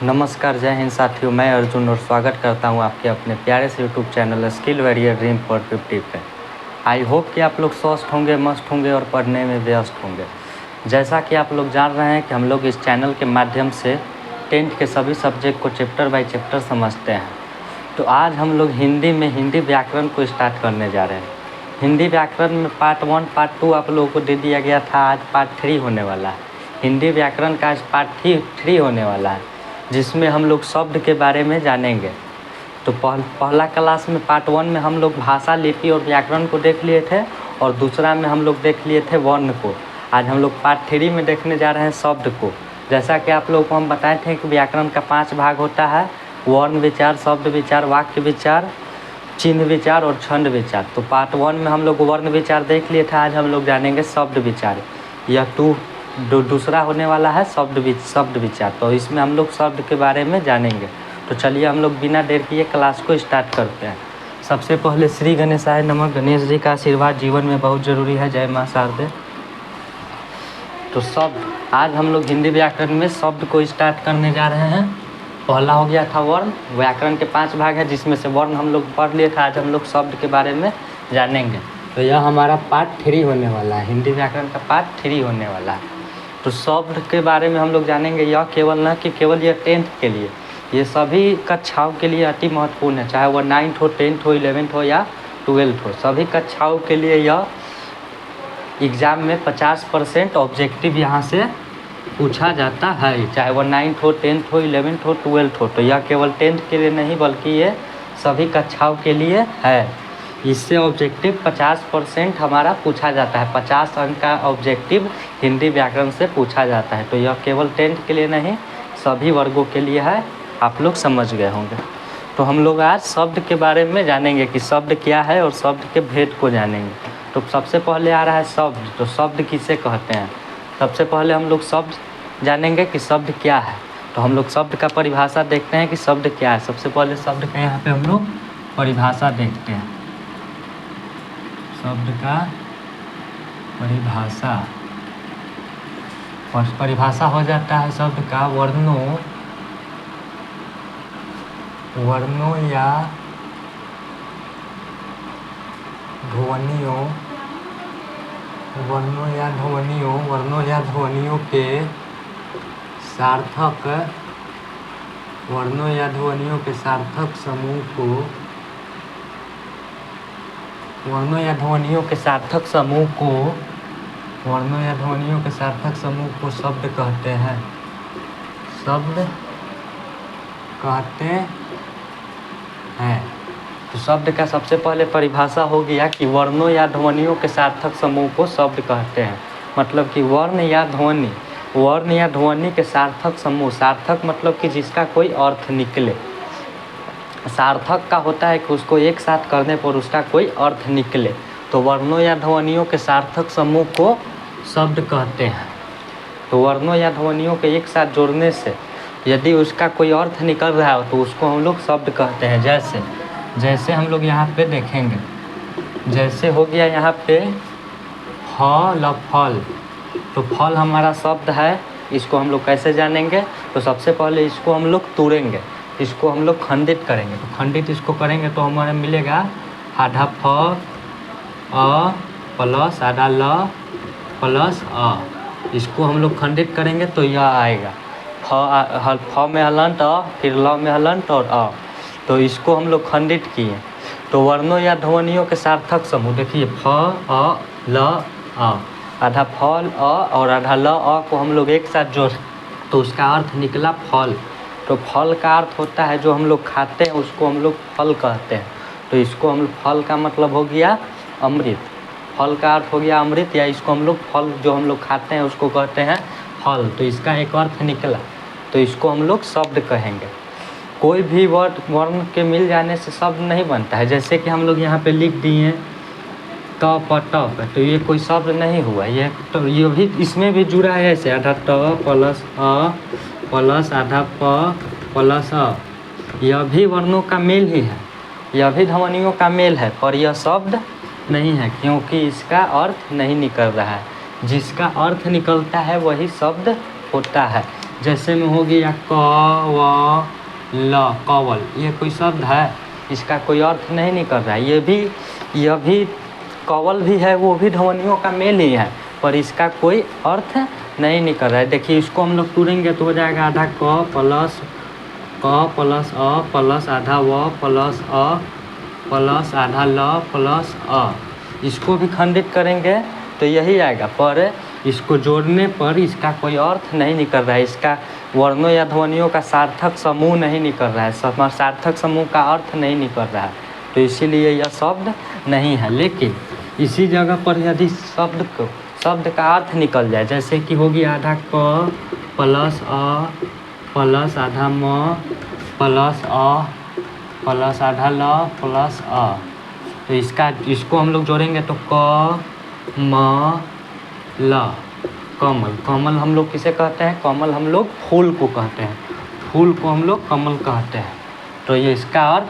नमस्कार, जय हिंद साथियों। मैं अर्जुन और स्वागत करता हूं आपके अपने प्यारे से YouTube channel skill warrior dream for 50 पे। आई होप कि आप लोग स्वस्थ होंगे, मस्त होंगे और पढ़ने में व्यस्त होंगे। जैसा कि आप लोग जान रहे हैं कि हम लोग इस चैनल के माध्यम से 10th के सभी सब्जेक्ट को चैप्टर बाय चैप्टर समझते हैं। तो आज हम लोग हिंदी व्याकरण को स्टार्ट करने जा रहे हैं। हिंदी व्याकरण में पार्ट 1 पार्ट 2 आप लोगों को दे दिया गया था। आज पार्ट 3 होने वाला है। हिंदी व्याकरण का आज पार्ट 3 होने वाला है, जिसमें हम लोग शब्द के बारे में जानेंगे। तो पहला क्लास में पार्ट 1 में हम लोग भाषा, लिपि और व्याकरण को देख लिए थे और दूसरा में हम लोग देख लिए थे वर्ण को। आज हम लोग पार्ट 3 में देखने जा रहे हैं शब्द को। जैसा कि आप लोगों को हम बताए थे कि व्याकरण का 5 भाग होता है: वर्ण विचार, शब्द विचार, वाक्य विचार, चिन्ह विचार और छंद विचार। तो पार्ट 1 में हम लोग वर्ण विचार देख लिए थे। आज हम लोग जानेंगे शब्द विचार। यह दूसरा होने वाला है शब्द विचार। तो इसमें हम लोग शब्द के बारे में जानेंगे। तो चलिए हम लोग बिना देर किए क्लास को स्टार्ट करते हैं। सबसे पहले श्री गणेशाय नमः। गणेश जी का आशीर्वाद जीवन में बहुत ज़रूरी है। जय माँ शारदे। तो शब्द, आज हम लोग हिंदी व्याकरण में शब्द को स्टार्ट करने जा रहे हैं। पहला हो गया था वर्ण। व्याकरण के 5 भाग है, जिसमें से वर्ण हम लोग पढ़ लिए थे। आज हम लोग शब्द के बारे में जानेंगे। तो यह हमारा पार्ट 3 होने वाला है। हिंदी व्याकरण का पार्ट 3 होने वाला है। तो शब्द के बारे में हम लोग जानेंगे। यह केवल यह 10th के लिए, ये सभी कक्षाओं के लिए अति महत्वपूर्ण है। चाहे वह 9th हो, 10th हो, 11th हो या 12th हो, सभी कक्षाओं के लिए यह एग्ज़ाम में 50% ऑब्जेक्टिव यहाँ से पूछा जाता है। चाहे वह 9th हो, 10th हो, 11th हो, 12th हो। तो यह केवल 10th के लिए नहीं, बल्कि ये सभी कक्षाओं के लिए है। इससे ऑब्जेक्टिव 50% हमारा पूछा जाता है। 50 अंक का ऑब्जेक्टिव हिंदी व्याकरण से पूछा जाता है। तो यह केवल 10th के लिए नहीं, सभी वर्गों के लिए है। आप लोग समझ गए होंगे। तो हम लोग आज शब्द के बारे में जानेंगे कि शब्द क्या है और शब्द के भेद को जानेंगे। तो सबसे पहले आ रहा है शब्द। तो शब्द किसे कहते हैं? सबसे पहले हम लोग शब्द जानेंगे कि शब्द क्या है। तो हम लोग शब्द का परिभाषा देखते हैं कि शब्द क्या है। सबसे पहले शब्द का यहाँ पे हम लोग परिभाषा देखते हैं। शब्द का परिभाषा हो जाता है शब्द का वर्णों या ध्वनियों के सार्थक समूह को शब्द कहते हैं। तो शब्द का सबसे पहले परिभाषा हो गया कि वर्णों या ध्वनियों के सार्थक समूह को शब्द कहते हैं। मतलब कि वर्ण या ध्वनि के सार्थक समूह। सार्थक मतलब कि जिसका कोई अर्थ निकले। सार्थक का होता है कि उसको एक साथ करने पर उसका कोई अर्थ निकले। तो वर्णों या ध्वनियों के सार्थक समूह को शब्द कहते हैं। तो वर्णों या ध्वनियों के एक साथ जोड़ने से यदि उसका कोई अर्थ निकल रहा हो तो उसको हम लोग शब्द कहते हैं। जैसे हम लोग यहाँ पे देखेंगे, जैसे हो गया यहाँ पे फल। तो फल हमारा शब्द है। इसको हम लोग कैसे जानेंगे? तो सबसे पहले इसको हम लोग तोड़ेंगे, इसको हम लोग खंडित करेंगे। तो खंडित इसको करेंगे तो हमारा मिलेगा आधा फ अ प्लस आधा ल प्लस अ। इसको हम लोग खंडित करेंगे तो यह आएगा फ में हलंत अ, फिर ल में हलंत और अ। तो इसको हम लोग खंडित किए। तो वर्णों या ध्वनियों के सार्थक समूह देखिए, फ अ ल अ, आधा फल अ और आधा ल अ को हम लोग एक साथ जोड़, तो उसका अर्थ निकला फल। तो फल का अर्थ होता है जो हम लोग खाते हैं, उसको हम लोग फल कहते हैं। तो इसको हम फल का मतलब हो गया अमृत। फल का अर्थ हो गया अमृत, या इसको हम लोग फल जो हम लोग खाते हैं उसको कहते हैं फल। तो इसका एक अर्थ निकला, तो इसको हम लोग शब्द कहेंगे। कोई भी वर्ण के मिल जाने से शब्द नहीं बनता है। जैसे कि हम लोग यहाँ पे लिख दिए टप, तो ये कोई शब्द नहीं हुआ। ये भी इसमें भी जुड़ा है ऐसे, आधा ट प्लस अ प्लस आधा प प्लस अ। यह भी वर्णों का मेल ही है, यह भी ध्वनियों का मेल है, पर यह शब्द नहीं है क्योंकि इसका अर्थ नहीं निकल रहा है। जिसका अर्थ निकलता है वही शब्द होता है। जैसे में हो गया क व ल कवल, ये कोई शब्द है, इसका कोई अर्थ नहीं निकल रहा है। यह भी कवल भी है, वो भी ध्वनियों का मेल ही है, पर इसका कोई अर्थ नहीं निकल रहा है। देखिए इसको हम लोग तोड़ेंगे तो हो जाएगा आधा क प्लस अ प्लस आधा व प्लस अ प्लस आधा ल प्लस अ। इसको भी खंडित करेंगे तो यही आएगा, पर इसको जोड़ने पर इसका कोई अर्थ नहीं निकल रहा है, इसका वर्णों या ध्वनियों का सार्थक समूह नहीं निकल रहा है, सार्थक समूह का अर्थ नहीं निकल रहा है, तो इसीलिए यह शब्द नहीं है। लेकिन इसी जगह पर यदि शब्द का अर्थ निकल जाए, जैसे कि होगी आधा क प्लस अ प्लस आधा म प्लस अ प्लस आधा ल प्लस अ, तो इसको हम लोग जोड़ेंगे तो क म ल कमल। कमल हम लोग किसे कहते हैं? कमल हम लोग फूल को कहते हैं, फूल को हम लोग कमल कहते हैं। तो ये इसका अर्थ,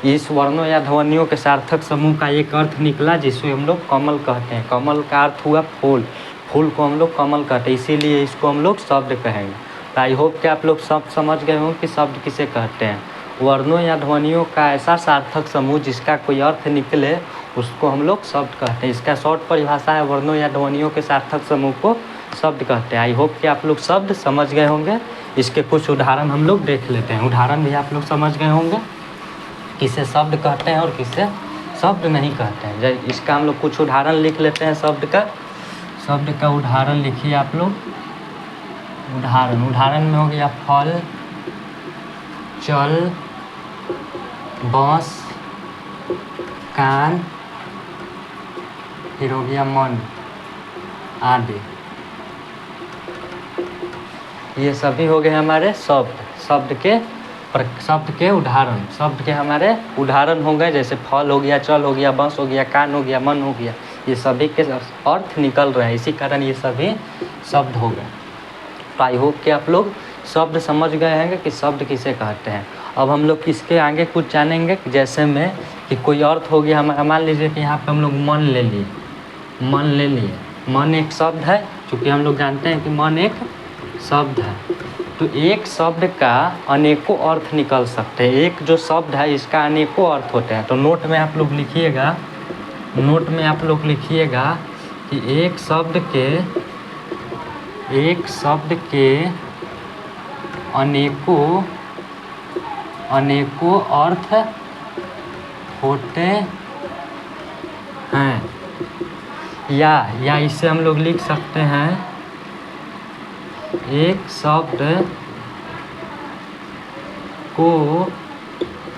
इस वर्णों या ध्वनियों के सार्थक समूह का एक अर्थ निकला जिसे हम लोग कमल कहते हैं। कमल का अर्थ हुआ फूल, फूल को हम लोग कमल कहते हैं, इसीलिए इसको हम लोग शब्द कहेंगे। तो आई होप कि आप लोग सब समझ गए होंगे कि शब्द किसे कहते हैं। वर्णों या ध्वनियों का ऐसा सार्थक समूह जिसका कोई अर्थ निकले उसको हम लोग शब्द कहते हैं। इसका शॉर्ट परिभाषा है, वर्णों या ध्वनियों के सार्थक समूह को शब्द कहते हैं। आई होप कि आप लोग शब्द समझ गए होंगे। इसके कुछ उदाहरण हम लोग देख लेते हैं। उदाहरण भी आप लोग समझ गए होंगे किसे शब्द कहते हैं और किसे शब्द नहीं कहते हैं। इसका हम लोग कुछ उदाहरण लिख लेते हैं। शब्द का उदाहरण लिखिए आप लोग। उदाहरण में हो गया फल, चल, बाँस, कान, फिर हो गया मन आदि। ये सभी हो गए हमारे शब्द के उदाहरण। शब्द के हमारे उदाहरण हो गए, जैसे फल हो गया, चल हो गया, बाँस हो गया, कान हो गया, मन हो गया। ये सभी के अर्थ निकल रहे हैं, इसी कारण ये सभी शब्द हो गए। तो आई होप कि आप लोग शब्द समझ गए हैं कि शब्द किसे कहते हैं। अब हम लोग इसके आगे कुछ जानेंगे, जैसे में कि कोई अर्थ हो गया हमारा। मान लीजिए कि यहाँ पे हम लोग मन ले लिए। मन एक शब्द है, चूँकि हम लोग जानते हैं कि मन एक शब्द है, तो एक शब्द का अनेकों अर्थ निकल सकते हैं। एक जो शब्द है इसका अनेकों अर्थ होते हैं। तो नोट में आप लोग लिखिएगा कि एक शब्द के अनेकों अर्थ होते हैं। या इसे हम लोग लिख सकते हैं, एक शब्द को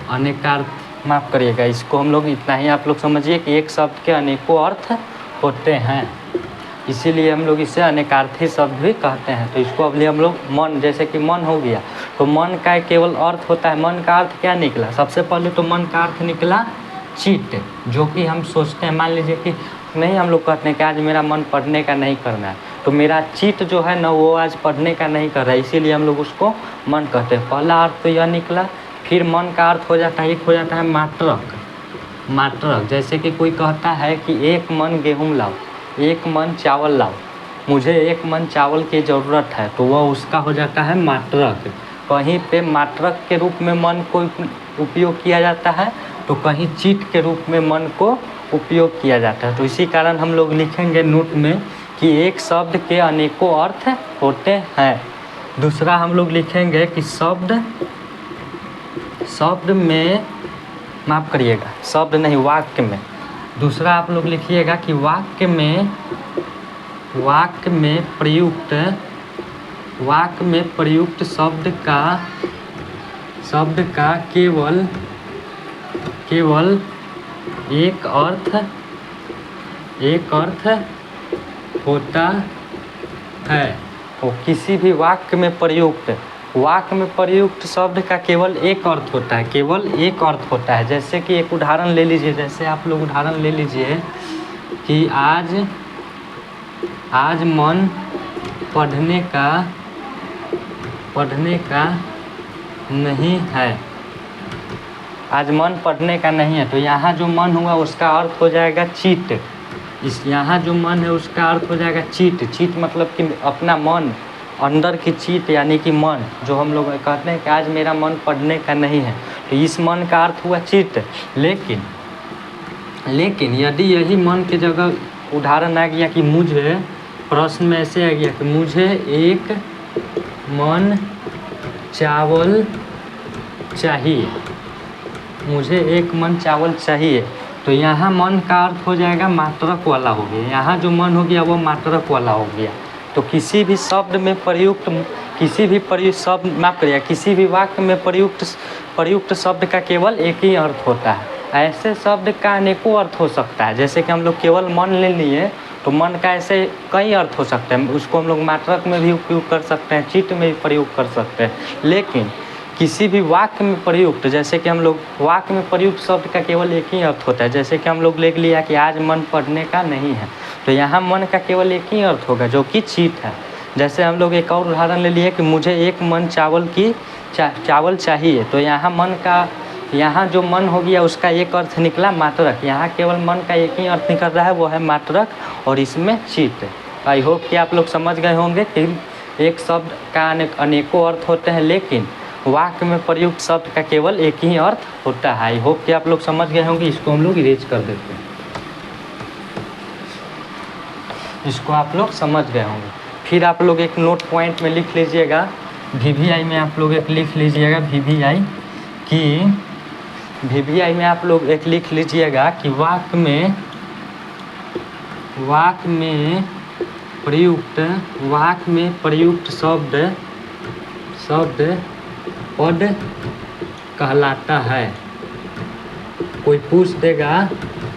अनेकार्थ, माफ़ करिएगा, इसको हम लोग इतना ही आप लोग समझिए कि एक शब्द के अनेकों अर्थ होते हैं, इसीलिए हम लोग इसे अनेकार्थी शब्द भी कहते हैं। तो इसको अब लिए हम लोग मन, जैसे कि मन हो गया, तो मन का केवल अर्थ होता है। मन का अर्थ क्या निकला? सबसे पहले तो मन का अर्थ निकला चित्त, जो कि हम सोचते हैं। मान लीजिए कि नहीं, हम लोग कहते हैं कि आज मेरा मन पढ़ने का नहीं करना है, तो मेरा चित्त जो है ना वो आज पढ़ने का नहीं कर रहा है, इसीलिए हम लोग उसको मन कहते हैं। पहला अर्थ तो यह निकला। फिर मन का अर्थ हो जाता है, एक हो जाता है मात्रक। जैसे कि कोई कहता है कि एक मन गेहूँ लाओ, एक मन चावल लाओ, मुझे एक मन चावल की ज़रूरत है, तो वह उसका हो जाता है मात्रक। कहीं पे मात्रक के रूप में मन को उपयोग किया जाता है, तो कहीं चित्त के रूप में मन को उपयोग किया जाता है। तो इसी कारण हम लोग लिखेंगे नोट में कि एक शब्द के अनेकों अर्थ होते हैं। दूसरा हम लोग लिखेंगे कि शब्द में, माफ़ करिएगा, शब्द नहीं, वाक्य में। दूसरा आप लोग लिखिएगा कि वाक्य में प्रयुक्त शब्द का केवल एक अर्थ होता है। तो किसी भी वाक्य में प्रयुक्त शब्द का केवल एक अर्थ होता है, जैसे कि एक उदाहरण ले लीजिए। जैसे आप लोग उदाहरण ले लीजिए कि आज मन पढ़ने का नहीं है। आज मन पढ़ने का नहीं है, तो यहाँ जो मन हुआ उसका अर्थ हो जाएगा चित्त। यहाँ जो मन है उसका अर्थ हो जाएगा चित्त। चित्त मतलब कि अपना मन, अंदर की चीत यानी कि मन, जो हम लोग कहते हैं कि आज मेरा मन पढ़ने का नहीं है, तो इस मन का अर्थ हुआ चित्त। लेकिन यदि यही मन की जगह उदाहरण आ गया कि मुझे, प्रश्न में ऐसे आ गया कि मुझे एक मन चावल चाहिए, मुझे एक मन चावल चाहिए, तो यहाँ मन का अर्थ हो जाएगा मात्रक वाला हो गया। यहाँ जो मन हो गया वो मात्रक वाला हो गया। तो किसी भी शब्द में प्रयुक्त, किसी भी प्रयुक्त शब्द, माफ करिए, किसी भी वाक्य में प्रयुक्त शब्द का केवल एक ही अर्थ होता है। ऐसे शब्द का अनेकों अर्थ हो सकता है। जैसे कि हम लोग केवल मन ले लिए तो मन का ऐसे कई अर्थ हो सकते हैं। उसको हम लोग मात्रक में भी उपयोग कर सकते हैं, चित्त में भी प्रयोग कर सकते हैं। लेकिन किसी भी वाक्य में प्रयुक्त, जैसे कि हम लोग वाक्य में प्रयुक्त शब्द का केवल एक ही अर्थ होता है। जैसे कि हम लोग ले लिया कि आज मन पढ़ने का नहीं है, तो यहाँ मन का केवल एक ही अर्थ होगा जो कि चित्त है। जैसे हम लोग एक और उदाहरण ले लिए कि मुझे एक मन चावल चाहिए, तो यहाँ मन का, यहाँ जो मन हो गया उसका एक अर्थ निकला मात्रक। यहाँ केवल मन का एक ही अर्थ निकल रहा है, वो है मात्रक, और इसमें चित्त। आई होप कि आप लोग समझ गए होंगे कि एक शब्द का अनेकों अर्थ होते हैं, लेकिन वाक्य में प्रयुक्त शब्द का केवल एक ही अर्थ होता है। आई होप कि आप लोग समझ गए होंगे। इसको हम लोग इरेज कर देते हैं, इसको आप लोग समझ गए होंगे। फिर आप लोग एक नोट पॉइंट में लिख लीजिएगा, VVI में आप लोग एक लिख लीजिएगा, VVI में आप लोग एक लिख लीजिएगा कि वाक्य में प्रयुक्त शब्द पद कहलाता है। कोई पूछ देगा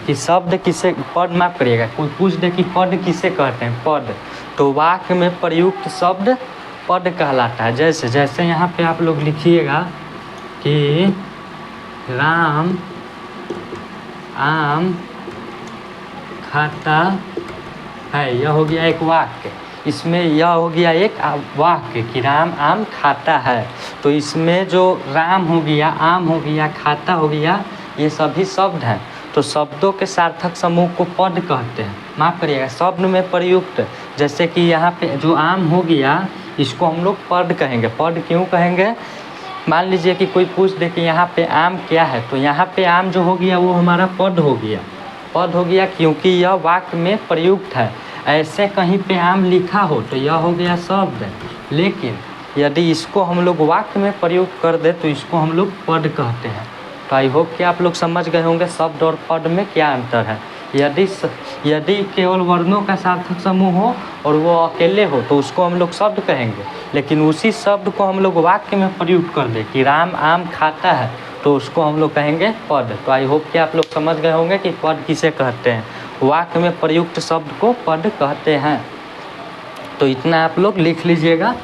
कि शब्द किसे, पद, माफ करिएगा, कोई पूछ दे कि पद किसे कहते हैं, पद, तो वाक्य में प्रयुक्त शब्द पद कहलाता है। जैसे यहाँ पे आप लोग लिखिएगा कि राम आम खाता है, यह हो गया एक वाक्य। इसमें यह हो गया एक वाक्य कि राम आम खाता है। तो इसमें जो राम हो गया, आम हो गया, खाता हो गया, ये सभी शब्द हैं। तो शब्दों के सार्थक समूह को पद कहते हैं। माफ करिएगा, शब्द में प्रयुक्त, जैसे कि यहाँ पे जो आम हो गया, इसको हम लोग पद कहेंगे। पद क्यों कहेंगे? मान लीजिए कि कोई पूछ दे कि यहाँ पे आम क्या है, तो यहाँ पे आम जो हो गया वो हमारा पद हो गया। पद हो गया क्योंकि यह वाक्य में प्रयुक्त है। ऐसे कहीं पे आम लिखा हो तो यह हो गया शब्द। लेकिन यदि इसको हम लोग वाक्य में प्रयुक्त कर दे तो इसको हम लोग पद कहते हैं। तो आई होप कि आप लोग समझ गए होंगे शब्द और पद में क्या अंतर है। यदि केवल वर्णों का सार्थक समूह हो और वो अकेले हो तो उसको हम लोग शब्द कहेंगे। लेकिन उसी शब्द को हम लोग वाक्य में प्रयुक्त कर दे कि राम आम खाता है, तो उसको हम लोग कहेंगे पद। तो आई होप कि आप लोग समझ गए होंगे कि पद किसे कहते हैं। वाक्य में प्रयुक्त शब्द को पद कहते हैं। तो इतना आप लोग लिख लीजिएगा।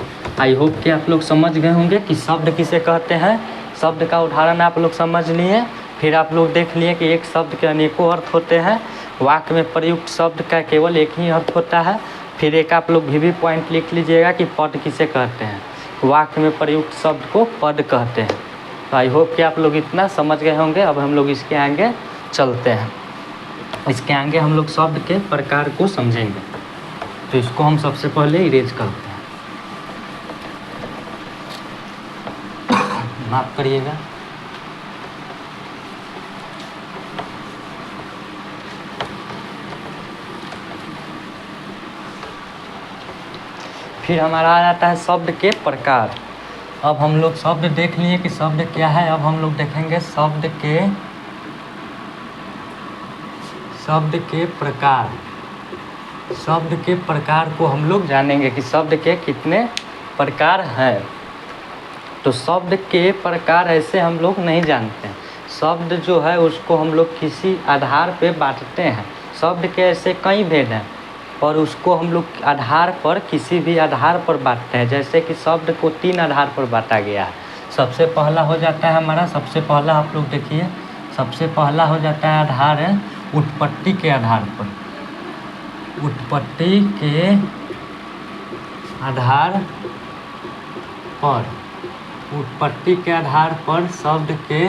आई होप कि आप लोग समझ गए होंगे कि शब्द किसे कहते हैं। शब्द का उदाहरण आप लोग समझ लिए। फिर आप लोग देख लिए कि एक शब्द के अनेकों अर्थ होते हैं। वाक्य में प्रयुक्त शब्द का केवल एक ही अर्थ होता है। फिर एक आप लोग भी पॉइंट लिख लीजिएगा कि पद किसे कहते हैं। वाक्य में प्रयुक्त शब्द को पद कहते हैं। तो आई होप कि आप लोग इतना समझ गए होंगे। अब हम लोग इसके आगे चलते हैं। इसके आगे हम लोग शब्द के प्रकार को समझेंगे। तो इसको हम सबसे पहले इरेज करते हैं, माफ करिएगा। फिर हमारा आ जाता है शब्द के प्रकार। अब हम लोग शब्द देख लिए कि शब्द क्या है। अब हम लोग देखेंगे शब्द के प्रकार। शब्द के प्रकार को हम लोग जानेंगे कि शब्द के कितने प्रकार हैं। तो शब्द के प्रकार ऐसे हम लोग नहीं जानते हैं। शब्द जो है उसको हम लोग किसी आधार पे बांटते हैं। शब्द के ऐसे कई भेद हैं और उसको हम लोग आधार पर, किसी भी आधार पर बांटते हैं। जैसे कि शब्द को 3 आधार पर बांटा गया है। सबसे पहला हो जाता है हमारा, सबसे पहला आप लोग देखिए, सबसे पहला हो जाता है आधार है उत्पत्ति के आधार पर। उत्पत्ति के आधार पर, उत्पत्ति के आधार पर शब्द के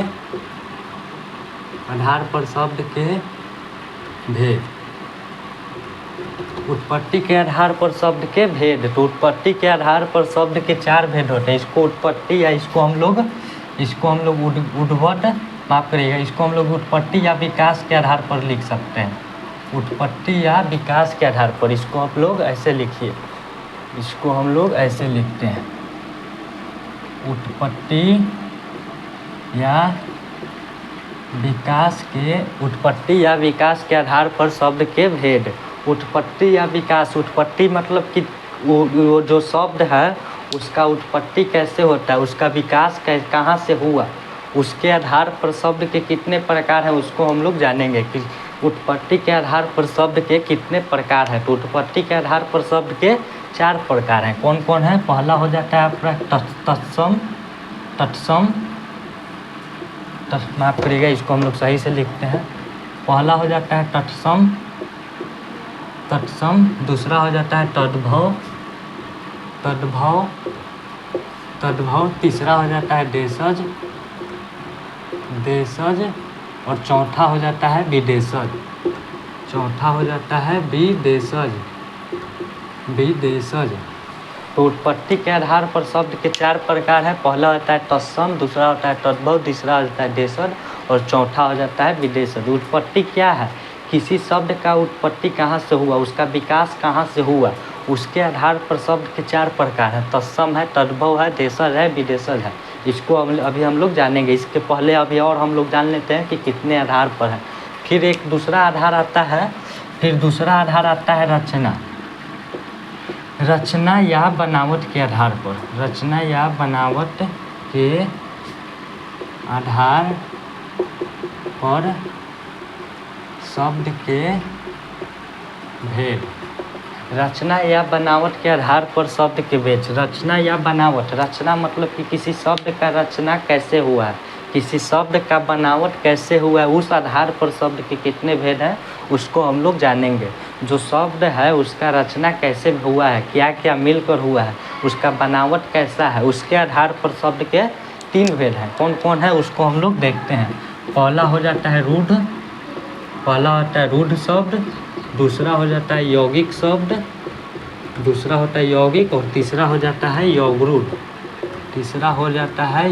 आधार पर शब्द के भेद। उत्पत्ति के आधार पर शब्द के भेद। तो उत्पत्ति के आधार पर शब्द के 4 भेद होते हैं। इसको उत्पत्ति या इसको हम लोग उद्भट माफ करिएगा, इसको हम लोग उत्पत्ति या विकास के आधार पर लिख सकते हैं। उत्पत्ति या विकास के आधार पर इसको आप लोग ऐसे लिखिए, इसको हम लोग ऐसे लिखते हैं, उत्पत्ति या विकास के आधार पर शब्द के भेद। उत्पत्ति या विकास, उत्पत्ति मतलब कि वो जो शब्द है उसका उत्पत्ति कैसे होता है, उसका विकास कहाँ से हुआ, उसके आधार पर शब्द के कितने प्रकार हैं उसको हम लोग जानेंगे कि उत्पत्ति के आधार पर शब्द के कितने प्रकार हैं। तो उत्पत्ति के आधार पर शब्द के 4 प्रकार हैं। कौन कौन है? पहला हो जाता है आपका तत्सम, माफ करिएगा, इसको हम लोग सही से लिखते हैं। पहला हो जाता है तत्सम, दूसरा हो जाता है तद्भव, तीसरा हो जाता है देशज, और चौथा हो जाता है विदेशज। तो उत्पत्ति के आधार पर शब्द के 4 प्रकार है। पहला होता है तत्सम, दूसरा होता है तद्भव, तीसरा होता है देशज और चौथा हो जाता है विदेशज। उत्पत्ति क्या है? किसी शब्द का उत्पत्ति कहाँ से हुआ, उसका विकास कहाँ से हुआ, उसके आधार पर शब्द के 4 प्रकार है। तत्सम है, तद्भव है, देशज है, विदेशज है। इसको अभी हम लोग जानेंगे। इसके पहले अभी और हम लोग जान लेते हैं कि कितने आधार पर है। फिर एक दूसरा आधार आता है, रचना या बनावट के आधार पर। रचना या बनावट के आधार पर शब्द के भेद। रचना या बनावट के आधार पर शब्द के भेद। रचना या बनावट, रचना मतलब कि किसी शब्द का रचना कैसे हुआ है, किसी शब्द का बनावट कैसे हुआ है, उस आधार पर शब्द के कितने भेद हैं उसको हम लोग जानेंगे। जो शब्द है उसका रचना कैसे हुआ है, क्या क्या मिलकर हुआ है, उसका बनावट कैसा है, उसके आधार पर शब्द के 3 भेद हैं। कौन कौन है उसको हम लोग देखते हैं। पहला हो जाता है रूढ़, शब्द, दूसरा हो जाता है यौगिक शब्द, और तीसरा हो जाता है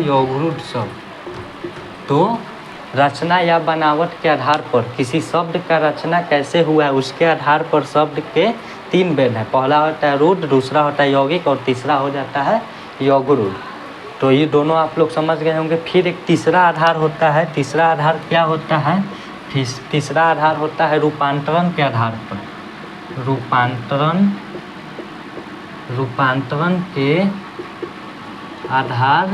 यौगरूढ़ शब्द। तो रचना या बनावट के आधार पर किसी शब्द का रचना कैसे हुआ है उसके आधार पर शब्द के 3 भेद हैं। पहला होता है रूढ़, दूसरा होता है यौगिक और तीसरा हो जाता है यौगरूढ़। तो ये दोनों आप लोग समझ गए होंगे। फिर एक तीसरा आधार होता है। तीसरा आधार क्या होता है? तीसरा आधार होता है रूपांतरण के आधार पर। रूपांतरण के आधार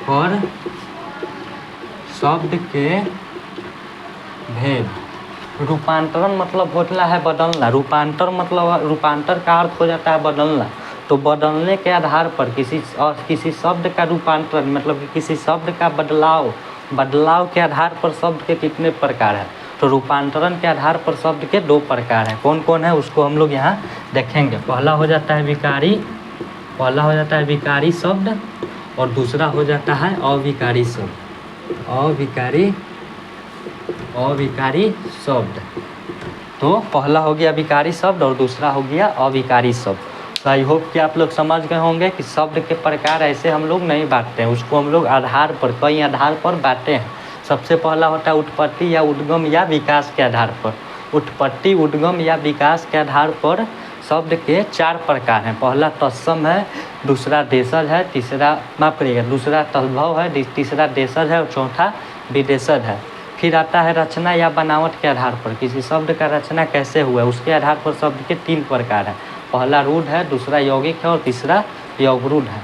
पर शब्द के भेद। रूपांतरण मतलब होता है बदलना। रूपांतर का अर्थ हो जाता है बदलना। तो बदलने के आधार पर किसी शब्द का रूपांतरण मतलब कि किसी शब्द का बदलाव के आधार पर शब्द के कितने प्रकार हैं। तो रूपांतरण के आधार पर शब्द के 2 प्रकार हैं। कौन कौन है उसको हम लोग यहाँ देखेंगे। पहला हो जाता है विकारी शब्द और दूसरा हो जाता है अविकारी शब्द। अविकारी शब्द। तो पहला हो गया विकारी शब्द और दूसरा हो गया अविकारी शब्द। तो आई होप कि आप लोग समझ गए होंगे कि शब्द के प्रकार ऐसे हम लोग नहीं बांटते हैं, उसको हम लोग कई आधार पर बांटते हैं। सबसे पहला होता है उत्पत्ति या उद्गम या विकास के आधार पर। उत्पत्ति, उद्गम या विकास के आधार पर शब्द के 4 प्रकार हैं। पहला तत्सम है, दूसरा देशज है, दूसरा तद्भव है, तीसरा देशज है और चौथा विदेशज है। फिर आता है रचना या बनावट के आधार पर। किसी शब्द का रचना कैसे हुआ है उसके आधार पर शब्द के 3 प्रकार हैं। पहला रूढ़ है, दूसरा यौगिक है और तीसरा यौगरूढ़ है।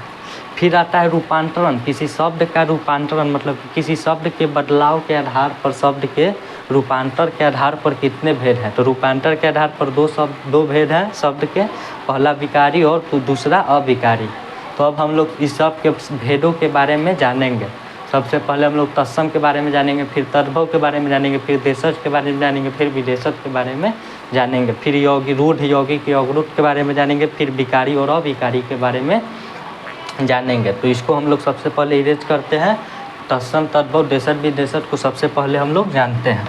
फिर आता है रूपांतरण। किसी शब्द का रूपांतरण मतलब किसी शब्द के बदलाव के आधार पर शब्द के रूपांतर के आधार पर कितने भेद हैं। तो रूपांतर के आधार पर 2 भेद हैं शब्द के, पहला विकारी और दूसरा अविकारी। तो अब हम लोग इस सब के भेदों के बारे में जानेंगे। सबसे पहले हम लोग तत्सम के बारे में जानेंगे, फिर तद्भव के बारे में जानेंगे, फिर देशज के बारे में जानेंगे, फिर विदेशज के बारे में जानेंगे, फिर रूढ़, यौगिक, यौगरूढ़ के बारे में जानेंगे, फिर विकारी और अविकारी के बारे में जानेंगे। तो इसको हम लोग सबसे पहले इरेज करते हैं। तत्सम, तद्भव, देशज, विदेशज को सबसे पहले हम लोग जानते हैं।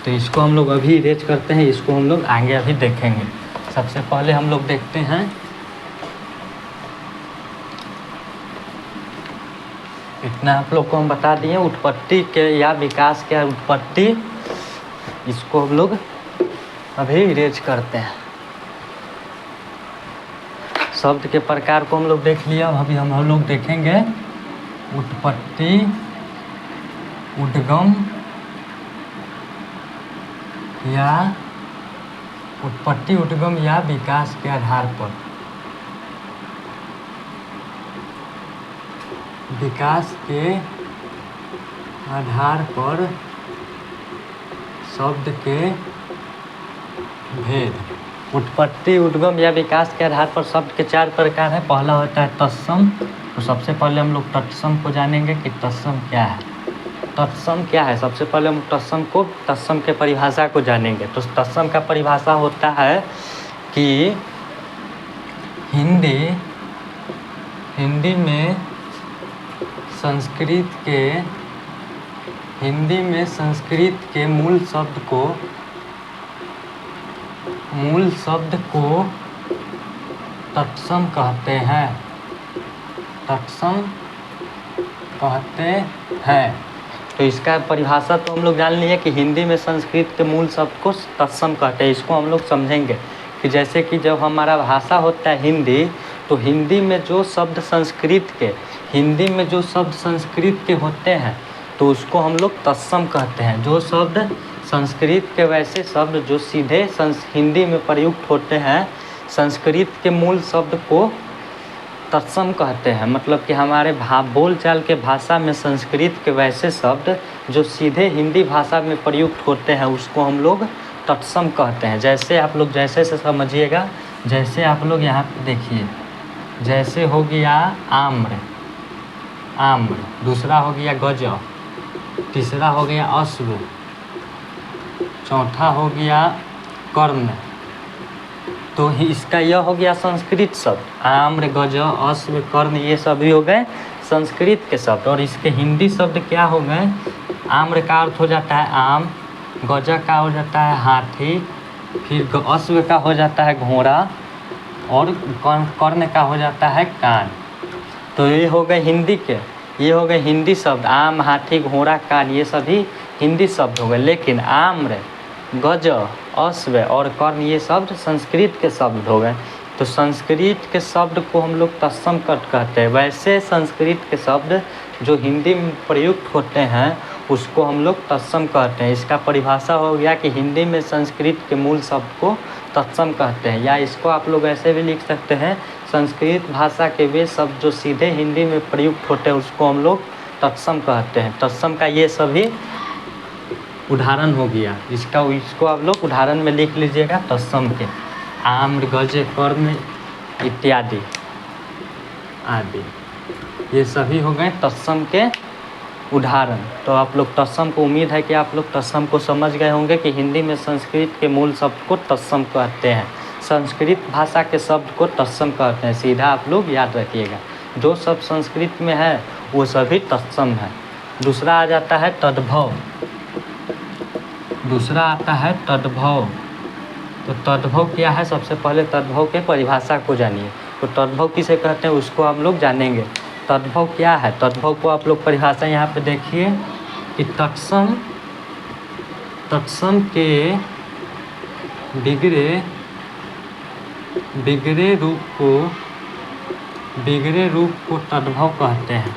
तो तो इसको हम लोग अभी इरेज करते हैं, इसको हम लोग आगे अभी देखेंगे। सबसे पहले हम लोग देखते हैं, इतना आप लोग को हम बता दिए उत्पत्ति के या विकास के उत्पत्ति, इसको हम लोग अभी इरेज करते हैं। शब्द के प्रकार को हम लोग देख लिया, अभी हम लोग देखेंगे उत्पत्ति, उद्गम या उत्पत्ति, उद्गम या विकास के आधार पर, विकास के आधार पर शब्द के भेद। उत्पत्ति, उद्गम या विकास के आधार पर शब्द के 4 प्रकार है। पहला होता है तत्सम। तो सबसे पहले हम लोग तत्सम को जानेंगे कि तत्सम क्या है। तत्सम क्या है, सबसे पहले हम तत्सम के परिभाषा को जानेंगे। तो तत्सम का परिभाषा होता है कि हिंदी में संस्कृत के मूल शब्द को तत्सम कहते हैं। तत्सम कहते हैं। तो इसका परिभाषा तो हम लोग जान लिए कि हिंदी में संस्कृत के मूल शब्द को तत्सम कहते हैं। इसको हम लोग समझेंगे कि जैसे कि जब हमारा भाषा होता है हिंदी, तो हिंदी में जो शब्द संस्कृत के होते हैं तो उसको हम लोग तत्सम कहते हैं। जो शब्द संस्कृत के वैसे शब्द जो सीधे हिंदी में प्रयुक्त होते हैं, संस्कृत के मूल शब्द को तत्सम कहते हैं। मतलब कि हमारे बोलचाल के भाषा में संस्कृत के वैसे शब्द जो सीधे हिंदी भाषा में प्रयुक्त होते हैं उसको हम लोग तत्सम कहते हैं। जैसे आप लोग जैसे से समझिएगा, जैसे आप लोग यहाँ पे देखिए, जैसे हो गया आम्र, दूसरा हो गया गज, तीसरा हो गया अश्व, चौथा हो गया कर्ण। तो इसका यह हो गया संस्कृत शब्द। आम्र, गज, अश्व, कर्ण ये सभी हो गए संस्कृत के शब्द। और इसके हिंदी शब्द क्या हो गए? आम्र का अर्थ हो जाता है आम, गज का हो जाता है हाथी, फिर अश्व का हो जाता है घोड़ा, और कर्ण का हो जाता है कान। तो ये हो गए हिंदी के, ये हो गए हिंदी शब्द। आम, हाथी, घोड़ा, कान ये सभी हिंदी शब्द हो गए। लेकिन आम्र, गज, अश्व और कर्ण ये शब्द संस्कृत के शब्द हो गए। तो संस्कृत के शब्द को हम लोग तत्सम कहते हैं। वैसे संस्कृत के शब्द जो हिंदी में प्रयुक्त होते हैं उसको हम लोग तत्सम कहते हैं। इसका परिभाषा हो गया कि हिंदी में संस्कृत के मूल शब्द को तत्सम कहते हैं। या इसको आप लोग ऐसे भी लिख सकते हैं, संस्कृत भाषा के वे शब्द जो सीधे हिंदी में प्रयुक्त होते हैं उसको हम लोग तत्सम कहते हैं। तत्सम का ये सभी उदाहरण हो गया। इसको आप लोग उदाहरण में लिख लीजिएगा तत्सम के, आम्र, गज, कर्ण इत्यादि आदि ये सभी हो गए तत्सम के उदाहरण। तो आप लोग तत्सम को, उम्मीद है कि आप लोग तत्सम को समझ गए होंगे कि हिंदी में संस्कृत के मूल शब्द को तत्सम कहते हैं। संस्कृत भाषा के शब्द को तत्सम कहते हैं। सीधा आप लोग याद रखिएगा, जो शब्द संस्कृत में है वो सभी तत्सम है। दूसरा आ जाता है तद्भव। दूसरा आता है तद्भव। तो तद्भव क्या है? सबसे पहले तद्भव के परिभाषा को जानिए। तो तद्भव किसे कहते हैं उसको हम लोग जानेंगे। तद्भव क्या है? तद्भव को आप लोग परिभाषा यहाँ पे देखिए कि तत्सम के बिगड़े रूप को तद्भव कहते हैं।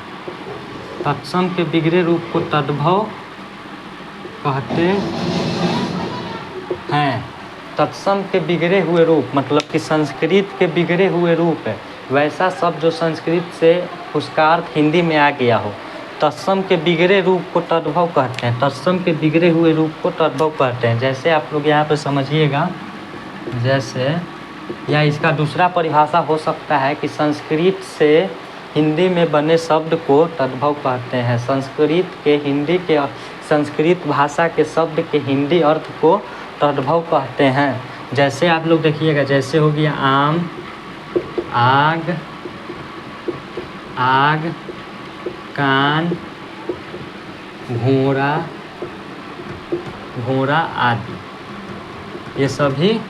तत्सम के बिगड़े रूप को तद्भव कहते हैं। तत्सम के बिगड़े हुए रूप मतलब कि संस्कृत के बिगड़े हुए रूप है, वैसा शब्द जो संस्कृत से उसका अर्थ हिंदी में आ गया हो, तत्सम के बिगड़े रूप को तद्भव कहते हैं। तत्सम के बिगड़े हुए रूप को तद्भव कहते हैं। जैसे आप लोग यहाँ पे समझिएगा, जैसे या इसका दूसरा परिभाषा हो सकता है कि संस्कृत से हिंदी में बने शब्द को तद्भव कहते हैं। संस्कृत भाषा के शब्द के हिंदी अर्थ को तद्भव कहते हैं। जैसे आप लोग देखिएगा, जैसे हो गया आम, आग, कान, घोड़ा, घोड़ा आदि, ये सभी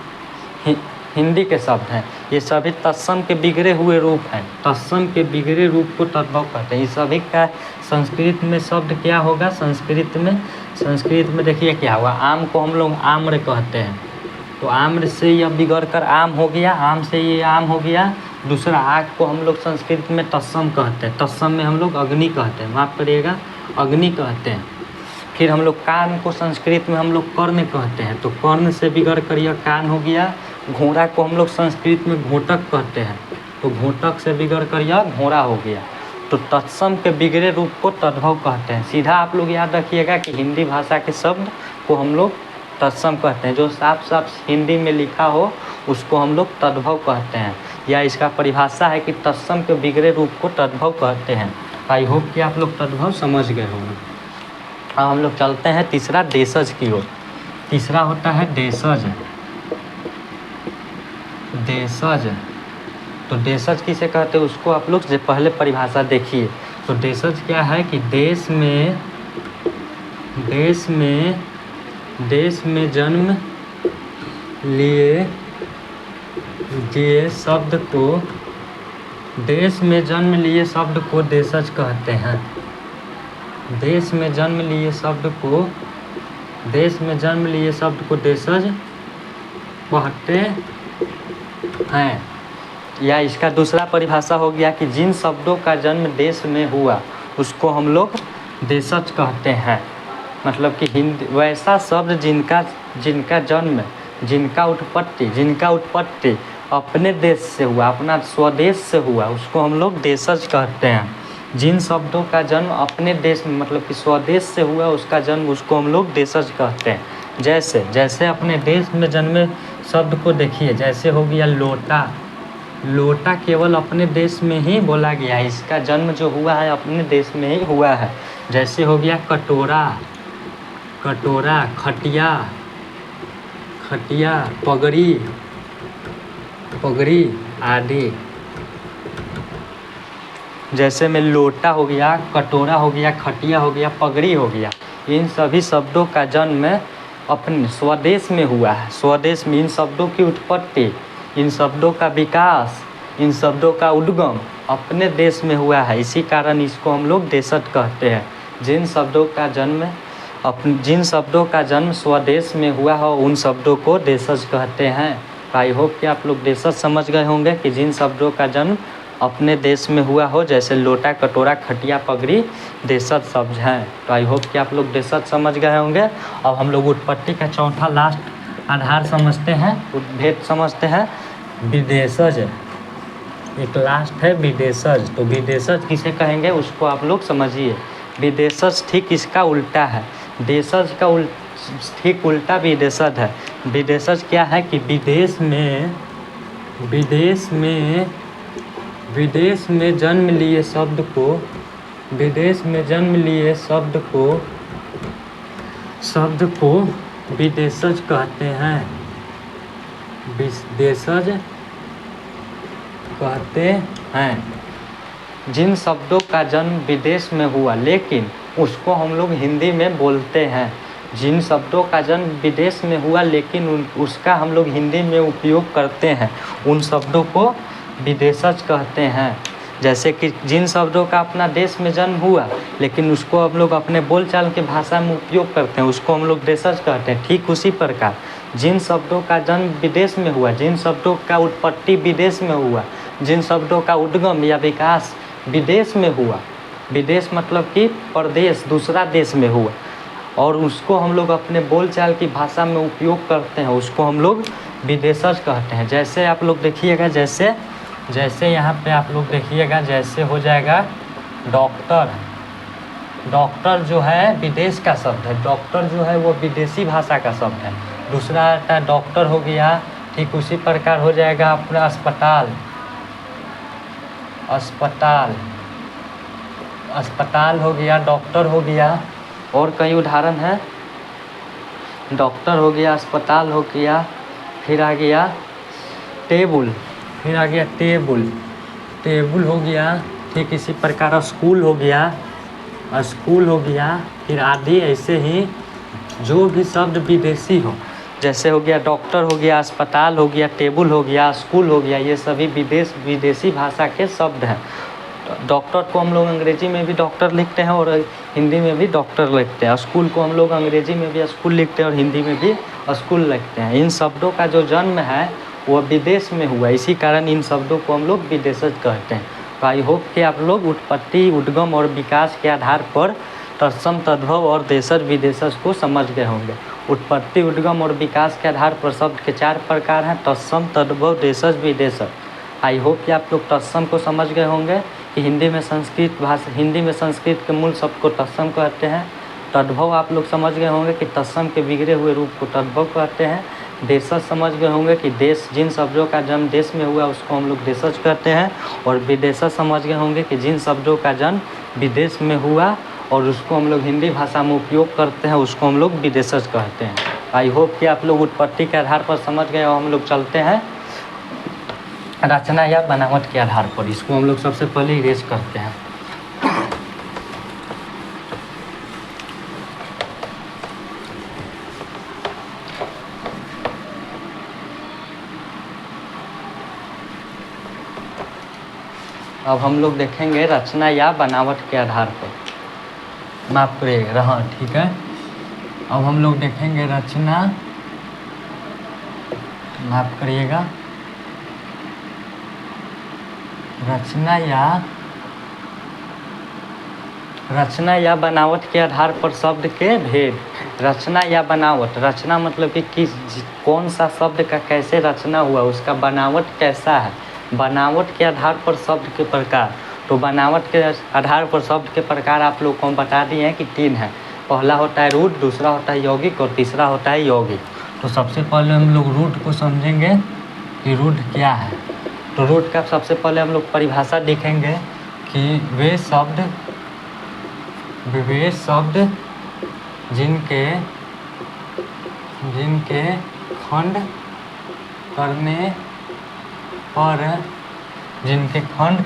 हिंदी के शब्द हैं। ये सभी तत्सम के बिगड़े हुए रूप हैं। तत्सम के बिगड़े रूप को तद्भव कहते हैं। ये सभी का संस्कृत में शब्द क्या होगा? संस्कृत में देखिए क्या हुआ, आम को हम लोग आम्र कहते हैं, तो आम्र से यह बिगड़ कर आम हो गया, आम से ये आम हो गया। दूसरा आग को हम लोग संस्कृत में तत्सम कहते हैं, तत्सम में हम लोग अग्नि कहते हैं, माफ़ करिएगा, अग्नि कहते हैं। फिर हम लोग कान को संस्कृत में हम लोग कर्ण कहते हैं, तो कर्ण से बिगड़ कर यह कान हो गया। घोड़ा को हम लोग संस्कृत में घोटक कहते हैं, तो घोटक से बिगड़ कर यह घोड़ा हो गया। तो तत्सम के बिगड़े रूप को तद्भव कहते हैं। सीधा आप लोग याद रखिएगा कि हिंदी भाषा के शब्द को हम लोग तत्सम कहते हैं। जो साफ साफ हिंदी में लिखा हो उसको हम लोग तद्भव कहते हैं, या इसका परिभाषा है कि तत्सम के बिगड़े रूप को तद्भव कहते हैं। आई होप कि आप लोग तद्भव समझ गए होंगे। अब हम लोग चलते हैं तीसरा देशज की ओर। तीसरा होता है देशज। देशज, तो देशज किसे कहते हैं उसको आप लोग से पहले परिभाषा देखिए। तो देशज क्या है कि देश में जन्म लिए शब्द को, देश में जन्म लिए शब्द को देशज कहते हैं। देश में जन्म लिए शब्द को देशज कहते हैं। या इसका दूसरा परिभाषा हो गया कि जिन शब्दों का जन्म देश में हुआ उसको हम लोग देशज कहते हैं। मतलब कि हिंदी वैसा शब्द जिनका जन्म, जिनका उत्पत्ति अपने देश से हुआ, अपना स्वदेश से हुआ, उसको हम लोग देशज कहते हैं। जिन शब्दों का जन्म अपने देश में मतलब कि स्वदेश से हुआ उसका जन्म, उसको हम लोग देशज कहते हैं। जैसे अपने देश में जन्मे शब्द को देखिए, जैसे हो गया लोटा। लोटा केवल अपने देश में ही बोला गया है, इसका जन्म जो हुआ है अपने देश में ही हुआ है। जैसे हो गया कटोरा, खटिया, पगड़ी आदि। जैसे में लोटा हो गया, कटोरा हो गया, खटिया हो गया, पगड़ी हो गया, इन सभी शब्दों का जन्म अपने स्वदेश में हुआ है। स्वदेश में इन शब्दों की उत्पत्ति, इन शब्दों का विकास, इन शब्दों का उद्गम अपने देश में हुआ है। इसी कारण इसको हम लोग देशज कहते हैं। जिन शब्दों का जन्म स्वदेश में हुआ हो उन शब्दों को देशज कहते हैं। आई होप कि आप लोग देशज समझ गए होंगे कि जिन शब्दों का जन्म अपने देश में हुआ हो, जैसे लोटा, कटोरा, खटिया, पगड़ी, देशज शब्द हैं। तो आई होप कि आप लोग देशज समझ गए होंगे। अब हम लोग उत्पत्ति का चौथा लास्ट आधार समझते हैं, भेद समझते हैं, विदेशज। एक लास्ट है विदेशज। तो विदेशज किसे कहेंगे उसको आप लोग समझिए। विदेशज ठीक इसका उल्टा है, देशज का ठीक उल्टा विदेशज है। विदेशज क्या है कि विदेश में जन्म लिए शब्द को विदेशज कहते हैं। विदेशज कहते हैं जिन शब्दों का जन्म विदेश में हुआ लेकिन उसको हम लोग हिंदी में बोलते हैं। जिन शब्दों का जन्म विदेश में हुआ लेकिन उसका हम लोग हिंदी में उपयोग करते हैं, उन शब्दों को विदेशज कहते हैं। जैसे कि जिन शब्दों का अपना देश में जन्म हुआ लेकिन उसको हम लोग अपने बोलचाल के भाषा में उपयोग करते हैं, उसको हम लोग देशज कहते हैं। ठीक उसी प्रकार जिन शब्दों का जन्म विदेश में हुआ, जिन शब्दों का उत्पत्ति विदेश में हुआ, जिन शब्दों का उद्गम या विकास विदेश में हुआ, विदेश मतलब कि प्रदेश, दूसरा देश में हुआ, और उसको हम लोग अपने बोलचाल की भाषा में उपयोग करते हैं, उसको हम लोग विदेशज कहते हैं। जैसे आप लोग देखिएगा, जैसे यहाँ पे आप लोग देखिएगा, जैसे हो जाएगा डॉक्टर। डॉक्टर जो है विदेश का शब्द है, डॉक्टर जो है वो विदेशी भाषा का शब्द है। दूसरा आता है डॉक्टर हो गया, ठीक उसी प्रकार हो जाएगा अपना अस्पताल। अस्पताल हो गया, डॉक्टर हो गया, और कई उदाहरण है। डॉक्टर हो गया, अस्पताल हो गया, फिर आ गया टेबल, फिर आ गया टेबल हो गया, ठीक इसी प्रकार स्कूल हो गया, फिर आदि ऐसे ही जो भी शब्द विदेशी हो, जैसे हो गया डॉक्टर हो गया, अस्पताल हो गया, टेबल हो गया, स्कूल हो गया, ये सभी विदेशी भाषा के शब्द हैं। डॉक्टर को हम लोग अंग्रेजी में भी डॉक्टर लिखते हैं और हिंदी में भी डॉक्टर लिखते हैं। स्कूल को हम लोग अंग्रेजी में भी स्कूल लिखते हैं और हिंदी में भी स्कूल लिखते हैं। इन शब्दों का जो जन्म है वो विदेश में हुआ, इसी कारण इन शब्दों को हम लोग विदेशज कहते हैं। तो आई होप कि आप लोग उत्पत्ति, उद्गम और विकास के आधार पर तत्सम, तद्भव और देशज विदेशज को समझ गए होंगे। उत्पत्ति, उद्गम और विकास के आधार पर शब्द के 4 प्रकार हैं, तत्सम, तद्भव, देशज, विदेशज। आई होप कि आप लोग तत्सम को समझ गए होंगे कि हिंदी में संस्कृत के मूल शब्द को तत्सम कहते हैं। तद्भव आप लोग समझ गए होंगे कि तत्सम के बिगड़े हुए रूप को तद्भव कहते हैं। देशज समझ गए होंगे कि देश, जिन शब्दों का जन्म देश में हुआ उसको हम लोग देशज कहते हैं। और विदेशज समझ गए होंगे कि जिन शब्दों का जन्म विदेश में हुआ और उसको हम लोग हिंदी भाषा में उपयोग करते हैं उसको हम लोग विदेशज कहते हैं। आई होप कि आप लोग उत्पत्ति के आधार पर समझ गए। और हम लोग चलते हैं रचना या बनावट के आधार पर। इसको हम लोग सबसे पहले इरेज करते हैं। अब हम लोग देखेंगे रचना या बनावट के आधार पर। माफ करिएगा, हाँ ठीक है। अब हम लोग देखेंगे रचना, माफ करिएगा, रचना या बनावट के आधार पर शब्द के भेद। रचना या बनावट, रचना मतलब कि कौन सा शब्द का कैसे रचना हुआ, उसका बनावट कैसा है। बनावट के आधार पर शब्द के प्रकार। तो बनावट के आधार पर शब्द के प्रकार आप लोग को हम बता दिए हैं कि 3 हैं। पहला होता है रूढ़, दूसरा होता है यौगिक और तीसरा होता है यौगिक। तो सबसे पहले हम लोग रूढ़ को समझेंगे कि रूढ़ क्या है। तो रूढ़ का सबसे पहले हम लोग परिभाषा देखेंगे कि वे शब्द जिनके खंड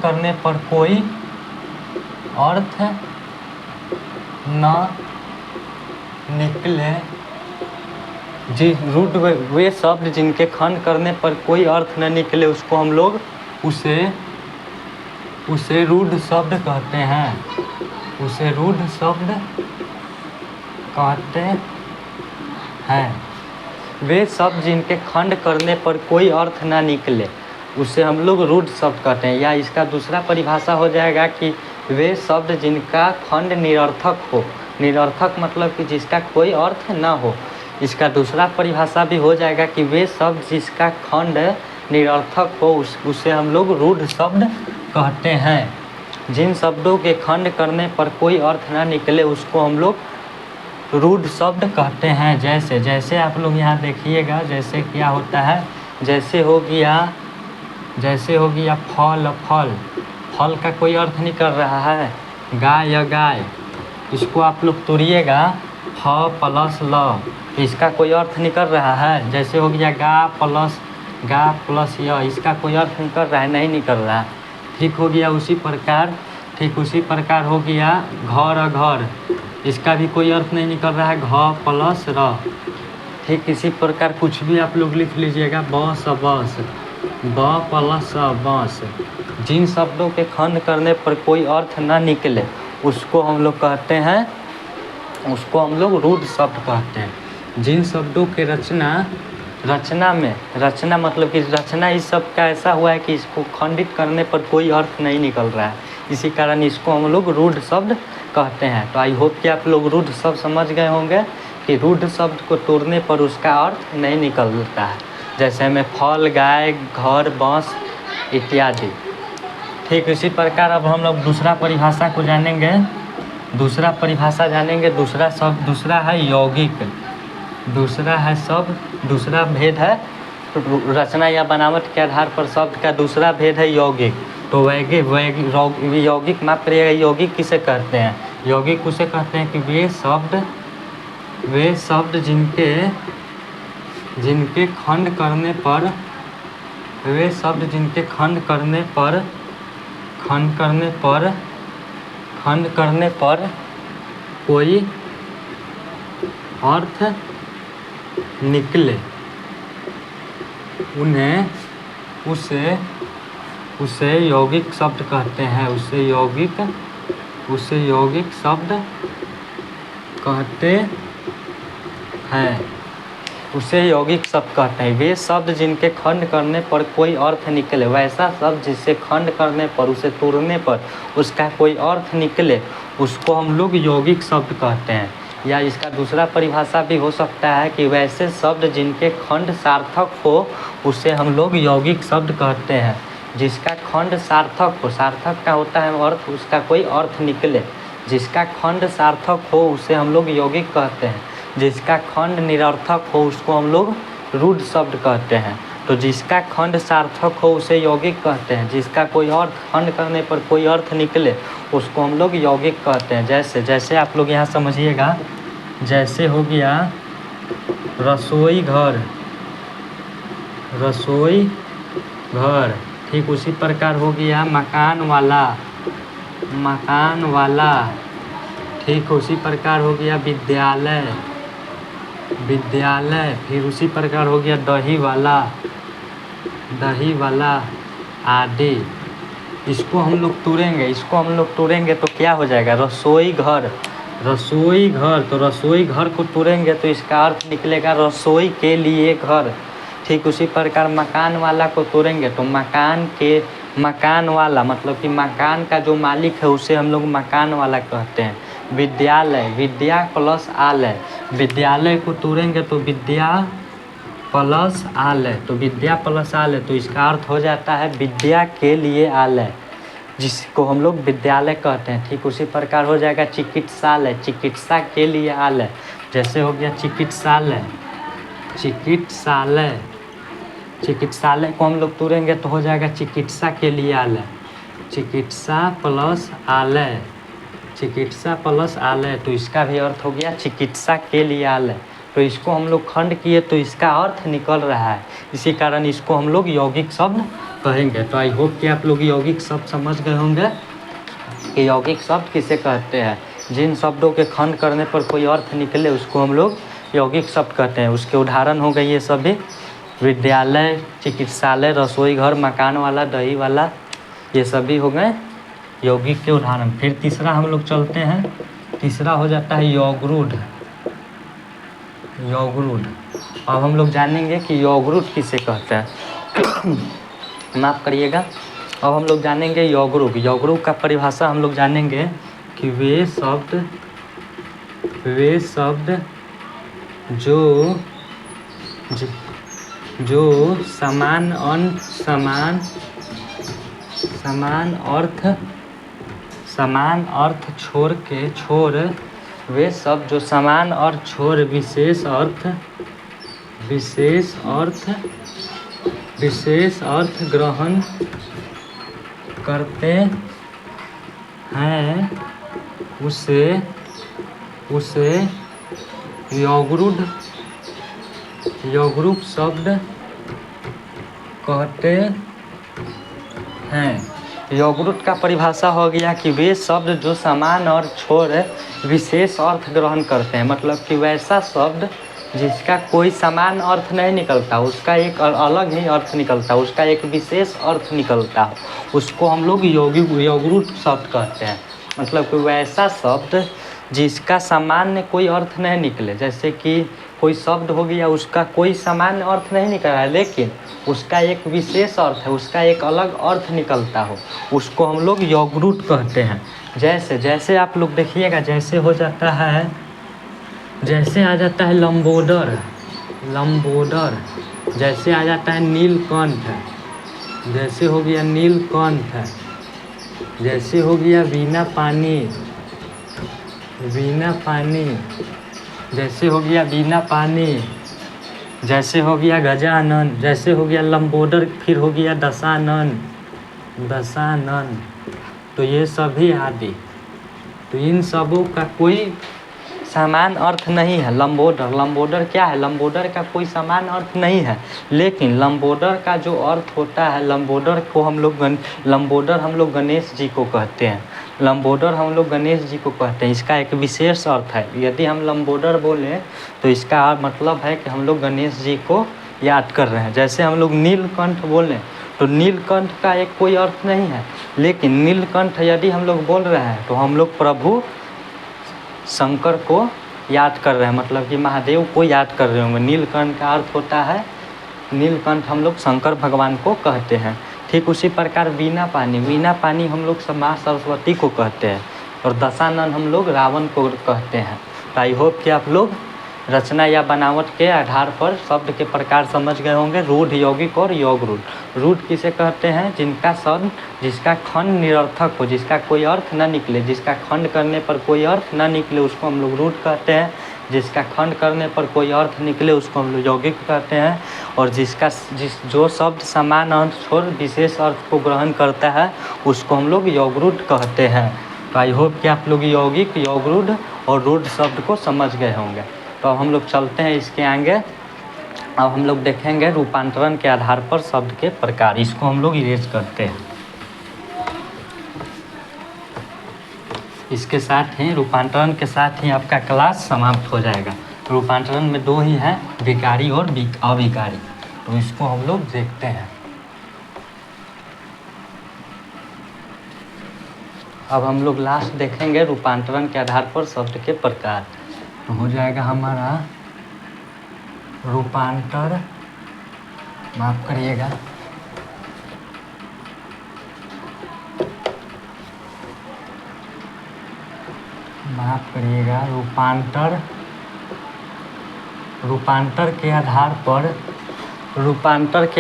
करने पर कोई अर्थ न निकले। रूढ़ वे शब्द जिनके खंड करने पर कोई अर्थ न निकले उसको हम लोग उसे रूढ़ शब्द कहते हैं। उसे रूढ़ शब्द कहते हैं। वे शब्द जिनके खंड करने पर कोई अर्थ ना निकले उसे हम लोग रूढ़ शब्द कहते हैं। या इसका दूसरा परिभाषा हो जाएगा कि वे शब्द जिनका खंड निरर्थक हो। निरर्थक मतलब कि जिसका कोई अर्थ ना हो। इसका दूसरा परिभाषा भी हो जाएगा कि वे शब्द जिसका खंड निरर्थक हो उसे हम लोग रूढ़ शब्द कहते हैं। जिन शब्दों के खंड करने पर कोई अर्थ ना निकले उसको हम लोग रूढ़ शब्द कहते हैं। जैसे आप लोग यहाँ देखिएगा, जैसे क्या होता है, जैसे हो गया फल का कोई अर्थ नहीं कर रहा है। गाय, इसको आप लोग तोड़िएगा, फ प्लस ल, इसका कोई अर्थ नहीं कर रहा है। जैसे हो गया गा प्लस य, इसका कोई अर्थ नहीं कर रहा है, नहीं निकल रहा है। ठीक हो गया। उसी प्रकार हो गया घर, इसका भी कोई अर्थ नहीं निकल रहा है, घ प्लस र। ठीक इसी प्रकार कुछ भी आप लोग लिख लीजिएगा, बस ब प्लस बस। जिन शब्दों के खंड करने पर कोई अर्थ ना निकले उसको हम लोग कहते हैं, उसको हम लोग रूढ़ शब्द कहते हैं। जिन शब्दों के रचना मतलब कि रचना इस सब का ऐसा हुआ है कि इसको खंडित करने पर कोई अर्थ नहीं निकल रहा है, इसी कारण इसको हम लोग रूढ़ शब्द कहते हैं। तो आई होप कि आप लोग रूढ़ शब्द समझ गए होंगे कि रूढ़ शब्द को तोड़ने पर उसका अर्थ नहीं निकलता है। जैसे में फल, गाय, घर, बांस इत्यादि। ठीक इसी प्रकार अब हम लोग दूसरा परिभाषा को जानेंगे। दूसरा है यौगिक। दूसरा भेद है रचना या बनावट के आधार पर शब्द का दूसरा भेद है यौगिक। तो यौगिक माफ करिएगा, यौगिक किसे कहते हैं? यौगिक उसे कहते हैं कि वे शब्द जिनके खंड करने पर कोई अर्थ निकले उन्हें उसे यौगिक शब्द कहते हैं। उसे यौगिक शब्द कहते हैं। उसे यौगिक शब्द कहते हैं। वे शब्द जिनके खंड करने पर कोई अर्थ निकले, वैसा शब्द जिसे खंड करने पर, उसे तोड़ने पर उसका कोई अर्थ निकले, उसको हम लोग यौगिक शब्द कहते हैं। या इसका दूसरा परिभाषा भी हो सकता है कि वैसे शब्द जिनके खंड सार्थक हो, उसे हम लोग यौगिक शब्द कहते हैं। जिसका खंड सार्थक हो, सार्थक का होता है अर्थ, उसका कोई अर्थ निकले, जिसका खंड सार्थक हो उसे हम लोग यौगिक कहते हैं। जिसका खंड निरर्थक हो उसको हम लोग रूढ़ शब्द कहते हैं। तो जिसका खंड सार्थक हो उसे यौगिक कहते हैं। जिसका कोई अर्थ, खंड करने पर कोई अर्थ निकले, उसको हम लोग यौगिक कहते हैं। जैसे आप लोग यहाँ समझिएगा, जैसे हो गया रसोई घर, ठीक उसी प्रकार हो गया मकान वाला, ठीक उसी प्रकार हो गया विद्यालय, फिर उसी प्रकार हो गया दही वाला आदि। इसको हम लोग तोड़ेंगे तो क्या हो जाएगा, रसोई घर। तो रसोई घर को तोड़ेंगे तो इसका अर्थ निकलेगा रसोई के लिए घर। ठीक उसी प्रकार मकान वाला को तोड़ेंगे तो मकान वाला मतलब कि मकान का जो मालिक है उसे हम लोग मकान वाला कहते हैं। विद्यालय, विद्या प्लस आलय, विद्यालय को तोड़ेंगे तो विद्या प्लस आलय, तो इसका अर्थ हो जाता है विद्या के लिए आलय, जिसको हम लोग विद्यालय कहते हैं। ठीक उसी प्रकार हो जाएगा चिकित्सालय, चिकित्सा के लिए आलय। जैसे हो गया चिकित्सालय को हम लोग तोड़ेंगे तो हो जाएगा चिकित्सा के लिए आलय, चिकित्सा प्लस आलय, तो इसका भी अर्थ हो गया चिकित्सा के लिए आलय। तो इसको हम लोग खंड किए तो इसका अर्थ निकल रहा है, इसी कारण इसको हम लोग यौगिक शब्द कहेंगे। तो आई होप कि आप लोग यौगिक शब्द समझ गए होंगे कि यौगिक शब्द किसे कहते हैं। जिन शब्दों के खंड करने पर कोई अर्थ निकले उसको हम लोग यौगिक शब्द कहते हैं। उसके उदाहरण हो गए ये सभी, विद्यालय, चिकित्सालय, रसोई घर, मकान वाला, दही वाला, ये सभी हो गए यौगिक के उदाहरण। फिर तीसरा हम लोग चलते हैं, तीसरा हो जाता है यौगरूढ़। अब हम लोग जानेंगे कि यौगरूढ़ किसे कहते हैं। माफ़ करिएगा। अब हम लोग जानेंगे यौगरूढ़ का परिभाषा हम लोग जानेंगे कि वे शब्द जो समान अर्थ छोड़ वे शब्द जो समान अर्थ छोड़ विशेष अर्थ ग्रहण करते हैं उसे यौगरूढ़ शब्द कहते हैं। यौगरूढ़ का परिभाषा हो गया कि वे शब्द जो समान और छोड़ विशेष अर्थ ग्रहण करते हैं, मतलब कि वैसा शब्द जिसका कोई समान अर्थ नहीं निकलता, उसका एक अलग ही अर्थ निकलता, उसका एक विशेष अर्थ निकलता हो, उसको हम लोग यौगरूढ़ शब्द कहते हैं। मतलब कि वैसा शब्द जिसका सामान्य कोई अर्थ नहीं निकले, जैसे कि कोई शब्द हो गया उसका कोई सामान्य अर्थ नहीं निकल रहा है लेकिन उसका एक विशेष अर्थ है, उसका एक अलग अर्थ निकलता हो, उसको हम लोग यौगरूढ़ कहते हैं। जैसे आप लोग देखिएगा, जैसे हो जाता है, जैसे आ जाता है लंबोदर, जैसे आ जाता है नीलकंठ, जैसे हो गया नीलकंठ, जैसे हो गया वीणा पानी, जैसे हो गया वीणा पानी, जैसे हो गया गजानन, जैसे हो गया लंबोदर, फिर हो गया दशानन, तो ये सभी आदि। तो इन सबों का कोई समान अर्थ नहीं है। लंबोदर क्या है, लंबोदर का कोई समान अर्थ नहीं है, लेकिन लंबोदर का जो अर्थ होता है, लंबोदर हम लोग गणेश जी को कहते हैं। लंबोदर हम लोग गणेश जी को कहते हैं, इसका एक विशेष अर्थ है। यदि हम लंबोदर बोलें तो इसका मतलब है कि हम लोग गणेश जी को याद कर रहे हैं। जैसे हम लोग नीलकंठ बोलें तो नीलकंठ का एक कोई अर्थ नहीं है, लेकिन नीलकंठ यदि हम लोग बोल रहे हैं तो हम लोग प्रभु शंकर को याद कर रहे हैं, मतलब कि महादेव को याद कर रहे होंगे। नीलकंठ का अर्थ होता है, नीलकंठ हम लोग शंकर भगवान को कहते हैं। ठीक उसी प्रकार वीणा पानी हम लोग माँ सरस्वती को कहते हैं, और दशानन हम लोग रावण को कहते हैं। तो आई होप कि आप लोग रचना या बनावट के आधार पर शब्द के प्रकार समझ गए होंगे। रूढ़, यौगिक और योग रूढ़। रूढ़ किसे कहते हैं? जिनका शब्द, जिसका खंड निरर्थक हो, जिसका कोई अर्थ ना निकले, जिसका खंड करने पर कोई अर्थ ना निकले उसको हम लोग रूढ़ कहते हैं। जिसका खंड करने पर कोई अर्थ निकले उसको हम लोग यौगिक कहते हैं। और जो शब्द समान अर्थ छोड़ विशेष अर्थ को ग्रहण करता है उसको हम लोग योगरूढ़ कहते हैं। तो आई होप कि आप लोग यौगिक, योगरूढ़ और रूढ़ शब्द को समझ गए होंगे। तो अब हम लोग चलते हैं इसके आगे। अब हम लोग देखेंगे रूपांतरण के आधार पर शब्द के प्रकार। इसको हम लोग इरेज करते हैं। इसके साथ ही रूपांतरण के साथ ही आपका क्लास समाप्त हो जाएगा। रूपांतरण में दो ही हैं, विकारी और अविकारी। तो इसको हम लोग देखते हैं। अब हम लोग लास्ट देखेंगे रूपांतरण के आधार पर शब्द के प्रकार। तो हो जाएगा हमारा रूपांतर, माफ करिएगा, रूपांतर के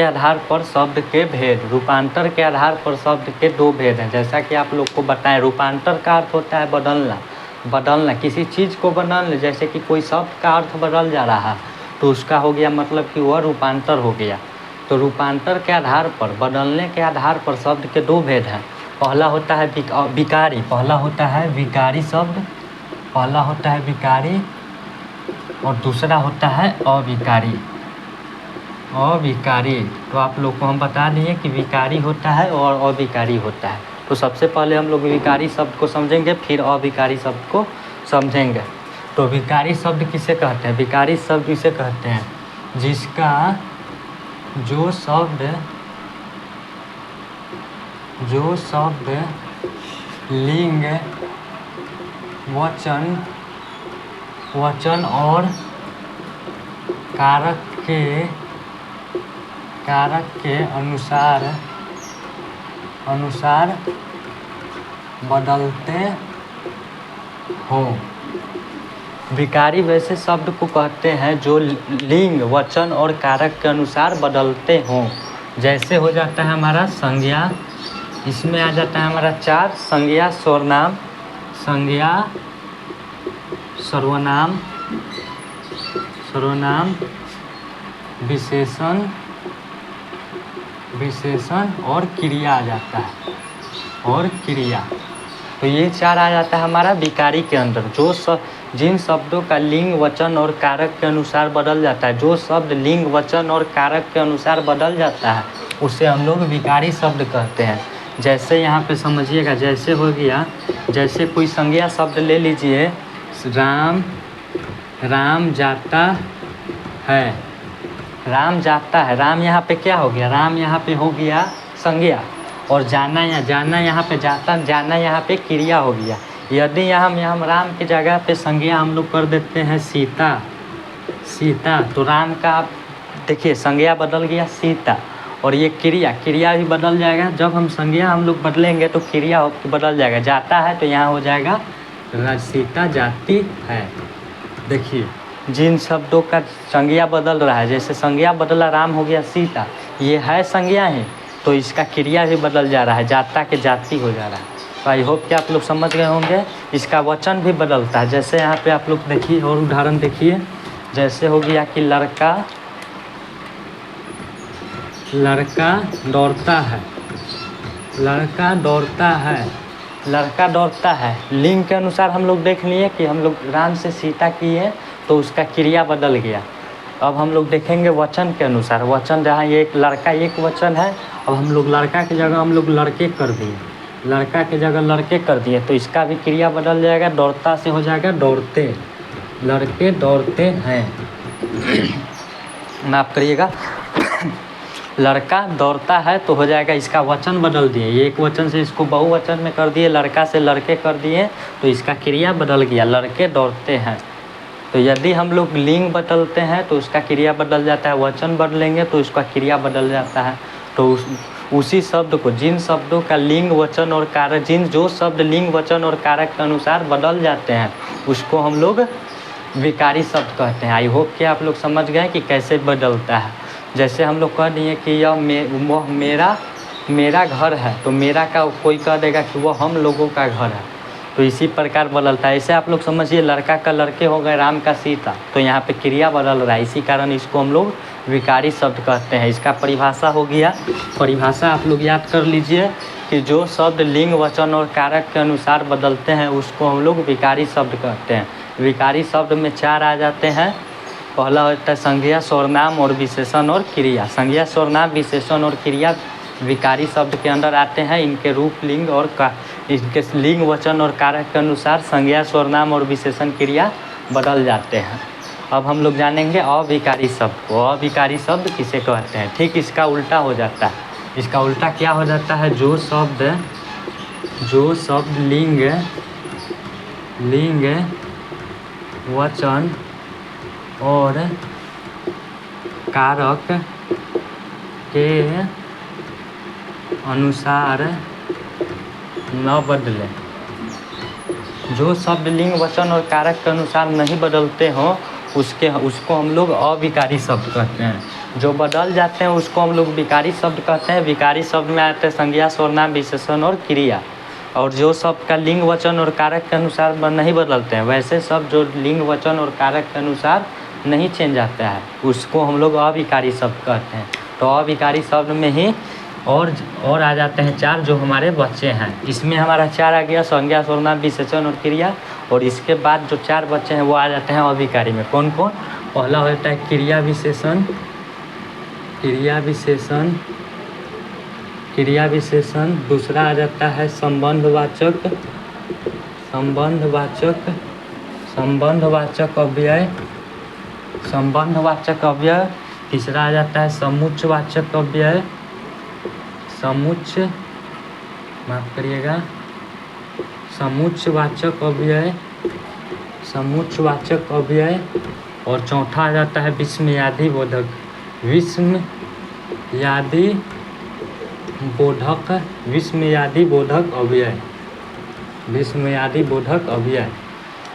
आधार पर शब्द के भेद। रूपांतर के आधार पर शब्द के दो भेद हैं। जैसा कि आप लोग को बताएं, रूपांतर का अर्थ होता है बदलना, किसी चीज़ को बदलना। जैसे कि कोई शब्द का अर्थ बदल जा रहा है तो उसका हो गया मतलब कि वह रूपांतर हो गया। तो रूपांतर के आधार पर, बदलने के आधार पर शब्द के दो भेद हैं। पहला होता है विकारी, और दूसरा होता है अविकारी। तो आप लोग को हम बता दिए कि विकारी होता है और अविकारी होता है। तो सबसे पहले हम लोग विकारी शब्द को समझेंगे, फिर अविकारी शब्द को समझेंगे। तो विकारी शब्द किसे कहते हैं? विकारी शब्द किसे कहते हैं? जिसका जो शब्द लिंग, वचन और कारक के अनुसार बदलते हो। विकारी वैसे शब्द को कहते हैं जो लिंग, वचन और कारक के अनुसार बदलते हों। जैसे हो जाता है हमारा संज्ञा, इसमें आ जाता है हमारा 4 संज्ञा, सर्वनाम, विशेषण और क्रिया आ जाता है, तो ये 4 आ जाता है हमारा विकारी के अंदर। जिन शब्दों का लिंग, वचन और कारक के अनुसार बदल जाता है, जो शब्द लिंग, वचन और कारक के अनुसार बदल जाता है उसे हम लोग विकारी शब्द कहते हैं। जैसे यहाँ पे समझिएगा, जैसे हो गया, जैसे कोई संज्ञा शब्द ले लीजिए, राम जाता है, राम यहाँ पे क्या हो गया? राम यहाँ पे हो गया संज्ञा, और जाना यहाँ पे जाना यहाँ पे क्रिया हो गया। यदि यहाँ राम की जगह पे संज्ञा हम लोग कर देते हैं सीता, तो राम का आप देखिए संज्ञा बदल गया सीता, और ये क्रिया भी बदल जाएगा। जब हम संज्ञा हम लोग बदलेंगे तो क्रिया बदल जाएगा। जाता है तो यहाँ हो जाएगा सीता जाती है। देखिए जिन शब्दों का संज्ञा बदल रहा है, जैसे संज्ञा बदला, राम हो गया सीता, ये है संज्ञा है, तो इसका क्रिया भी बदल जा रहा है, जाता के जाती हो जा रहा है। तो आई होप कि आप लोग समझ गए होंगे। इसका वचन भी बदलता है। जैसे यहाँ पे आप लोग देखिए और उदाहरण देखिए, जैसे हो गया कि लड़का दौड़ता है, लिंग के अनुसार हम लोग देख लिए कि हम लोग राम से सीता किए तो उसका क्रिया बदल गया। अब हम लोग देखेंगे वचन के अनुसार। वचन जहाँ ये एक लड़का एक वचन है, अब हम लोग लड़का की जगह हम लोग लड़के कर दिए। लड़का की जगह लड़के कर दिए तो इसका भी क्रिया बदल जाएगा, दौड़ता से हो जाएगा दौड़ते, लड़के दौड़ते हैं। माफ़ करिएगा, लड़का दौड़ता है तो हो जाएगा, इसका वचन बदल दिए, एक वचन से इसको बहुवचन में कर दिए, लड़का से लड़के कर दिए तो इसका क्रिया बदल गया, लड़के दौड़ते हैं। तो यदि हम लोग लिंग बदलते हैं तो उसका क्रिया बदल जाता है, वचन बदलेंगे तो उसका क्रिया बदल जाता है। तो उसी शब्द को, जिन शब्दों का लिंग वचन और कारक, जो शब्द लिंग वचन और कारक के अनुसार बदल जाते हैं उसको हम लोग विकारी शब्द कहते हैं। आई होप कि आप लोग समझ गए कि कैसे बदलता है। जैसे हम लोग कह दिए कि यह मेरा घर है तो मेरा का कोई कह देगा कि वो हम लोगों का घर है, तो इसी प्रकार बदलता है। ऐसे आप लोग समझिए, लड़का का लड़के हो गए, राम का सीता, तो यहाँ पे क्रिया बदल रहा है, इसी कारण इसको हम लोग विकारी शब्द कहते हैं। इसका परिभाषा हो गया, परिभाषा आप लोग याद कर लीजिए कि जो शब्द लिंग वचन और कारक के अनुसार बदलते हैं उसको हम लोग विकारी शब्द कहते हैं। विकारी शब्द में 4 आ जाते हैं। पहला होता है संज्ञा, सर्वनाम और विशेषण और क्रिया। संज्ञा, सर्वनाम, विशेषण और क्रिया विकारी शब्द के अंदर आते हैं। इनके रूप, लिंग और इनके लिंग वचन और कारक के अनुसार संज्ञा, सर्वनाम और विशेषण क्रिया बदल जाते हैं। अब हम लोग जानेंगे अविकारी शब्द को। अविकारी शब्द किसे कहते हैं? ठीक इसका उल्टा हो जाता है। इसका उल्टा क्या हो जाता है? जो शब्द लिंग वचन और कारक के अनुसार न बदले, जो शब्द लिंग वचन और कारक के अनुसार नहीं बदलते हों उसको हम लोग अविकारी शब्द कहते हैं। जो बदल जाते हैं उसको हम लोग विकारी शब्द कहते हैं। विकारी शब्द में आते हैं संज्ञा, सर्वनाम, विशेषण और क्रिया। और जो शब्द का लिंग वचन और कारक के अनुसार नहीं बदलते हैं, वैसे शब्द जो लिंग वचन और कारक के अनुसार नहीं चेंज आता है उसको हम लोग अविकारी शब्द कहते हैं। तो अविकारी शब्द में ही और आ जाते हैं 4 जो हमारे बच्चे हैं। इसमें हमारा 4 आ गया, संज्ञा, सर्वनाम, विशेषण और क्रिया। और इसके बाद जो 4 बच्चे हैं वो आ जाते हैं अविकारी में। कौन कौन? पहला होता है क्रिया विशेषण। दूसरा आ जाता है संबंधवाचक अव्यय। तीसरा आ जाता है समुच्चवाचक अव्यय। समुच्चवाचक अव्यय। और चौथा आ जाता है विस्मयादि बोधक अव्यय।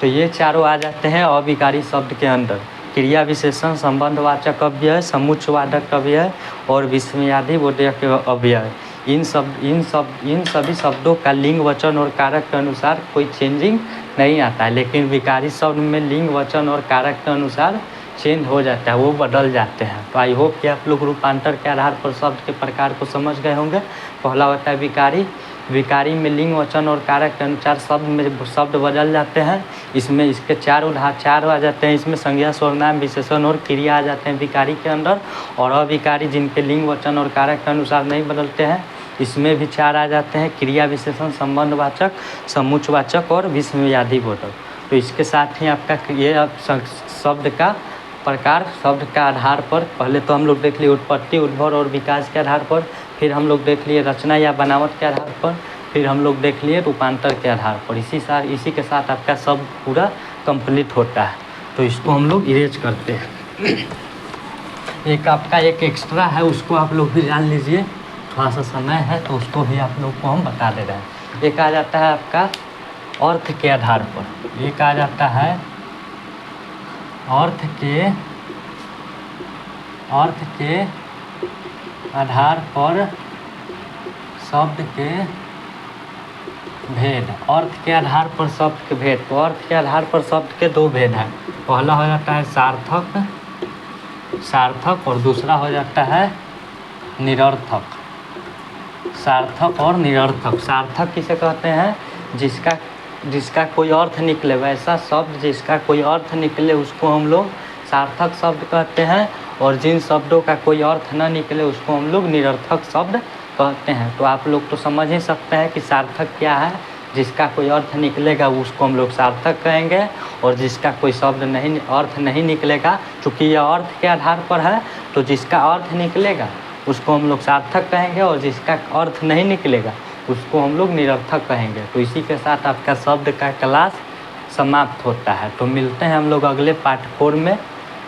तो ये चारों आ जाते हैं अविकारी शब्द के अंदर। क्रिया विशेषण, संबंधवाचक अव्यय, समुच्चवाचक अव्यय और विस्मयादि बोधक अव्यय। इन सभी शब्दों का लिंग वचन और कारक के अनुसार कोई चेंजिंग नहीं आता है, लेकिन विकारी शब्द में लिंग वचन और कारक के अनुसार चेंज हो जाता है, वो बदल जाते हैं। तो आई होप कि आप लोग रूपांतर के आधार पर शब्द के प्रकार को समझ गए होंगे। पहला होता है विकारी में लिंग वचन और कारक के अनुसार शब्द बदल जाते हैं। इसमें इसके 4 आ जाते हैं। इसमें संज्ञा, सर्वनाम, विशेषण और क्रिया आ जाते हैं विकारी के अंदर। और अविकारी जिनके लिंग वचन और कारक के अनुसार नहीं बदलते हैं, इसमें भी 4 आ जाते हैं, क्रिया विशेषण, संबंधवाचक, समुच्चवाचक और विस्मयादि बोधक। तो इसके साथ ही आपका ये शब्द का प्रकार, शब्द का आधार पर पहले तो हम लोग देख लिए उत्पत्ति, उद्भव और विकास के आधार पर, फिर हम लोग देख लिए रचना या बनावट के आधार पर, फिर हम लोग देख लिए रूपांतर के आधार पर। इसी के साथ आपका सब पूरा कंप्लीट होता है। तो इसको हम लोग इरेज करते हैं। एक आपका एक एक्स्ट्रा है, उसको आप लोग भी जान लीजिए, थोड़ा सा समय है तो उसको भी आप लोग को हम बता दे रहे हैं। एक आ जाता है आपका अर्थ के आधार पर, एक आ जाता है अर्थ के आधार पर शब्द के भेद। अर्थ के आधार पर शब्द के भेद। तो अर्थ के आधार पर शब्द के 2 भेद हैं। पहला हो जाता है सार्थक और दूसरा हो जाता है निरर्थक। सार्थक और निरर्थक। सार्थक किसे कहते हैं? जिसका कोई अर्थ निकले, वैसा शब्द जिसका कोई अर्थ निकले उसको हम लोग सार्थक शब्द कहते हैं। और जिन शब्दों का कोई अर्थ न निकले उसको हम लोग निरर्थक शब्द कहते हैं, तो आप लोग तो समझ ही सकते हैं कि सार्थक क्या है। जिसका कोई अर्थ निकलेगा उसको हम लोग सार्थक कहेंगे, और जिसका कोई शब्द नहीं अर्थ नहीं निकलेगा, चूँकि यह अर्थ के आधार पर है तो जिसका अर्थ निकलेगा उसको हम लोग सार्थक कहेंगे, और जिसका अर्थ नहीं निकलेगा उसको हम लोग निरर्थक कहेंगे। तो इसी के साथ आपका शब्द का क्लास समाप्त होता है। तो मिलते हैं हम लोग अगले पार्ट 4 में।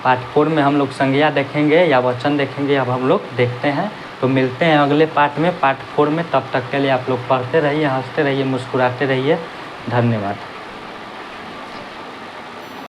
पार्ट 4 में हम लोग संज्ञा देखेंगे या वचन देखेंगे, अब हम लोग देखते हैं। तो मिलते हैं अगले पार्ट में, पार्ट 4 में। तब तक के लिए आप लोग पढ़ते रहिए, हंसते रहिए, मुस्कुराते रहिए। धन्यवाद।